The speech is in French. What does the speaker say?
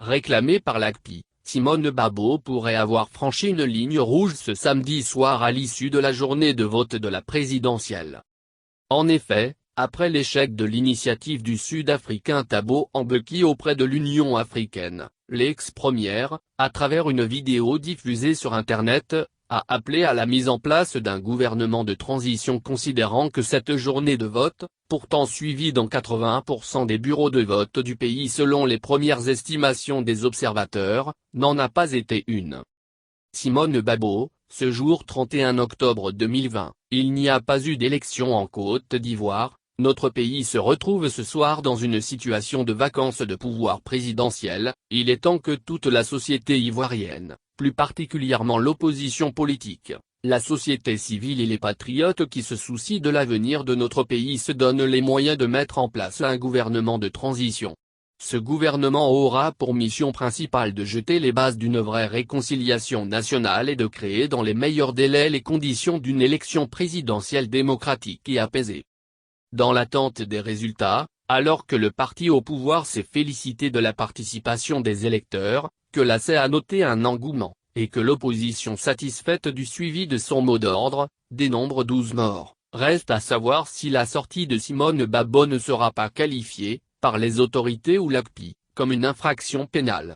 réclamée par l'ACPI, Simone Babo pourrait avoir franchi une ligne rouge ce samedi soir à l'issue de la journée de vote de la présidentielle. En effet, après l'échec de l'initiative du Sud-Africain Thabo Mbeki auprès de l'Union africaine, l'ex-première, à travers une vidéo diffusée sur Internet, a appelé à la mise en place d'un gouvernement de transition considérant que cette journée de vote, pourtant suivie dans 81% des bureaux de vote du pays selon les premières estimations des observateurs, n'en a pas été une. Simone Babo, ce jour 31 octobre 2020, il n'y a pas eu d'élection en Côte d'Ivoire, notre pays se retrouve ce soir dans une situation de vacance de pouvoir présidentiel, il est temps que toute la société ivoirienne, plus particulièrement l'opposition politique, la société civile et les patriotes qui se soucient de l'avenir de notre pays se donnent les moyens de mettre en place un gouvernement de transition. Ce gouvernement aura pour mission principale de jeter les bases d'une vraie réconciliation nationale et de créer dans les meilleurs délais les conditions d'une élection présidentielle démocratique et apaisée. Dans l'attente des résultats, alors que le parti au pouvoir s'est félicité de la participation des électeurs, que l'AC a noté un engouement, et que l'opposition satisfaite du suivi de son mot d'ordre, dénombre 12 morts, reste à savoir si la sortie de Simone Babo ne sera pas qualifiée, par les autorités ou l'ACPI, comme une infraction pénale.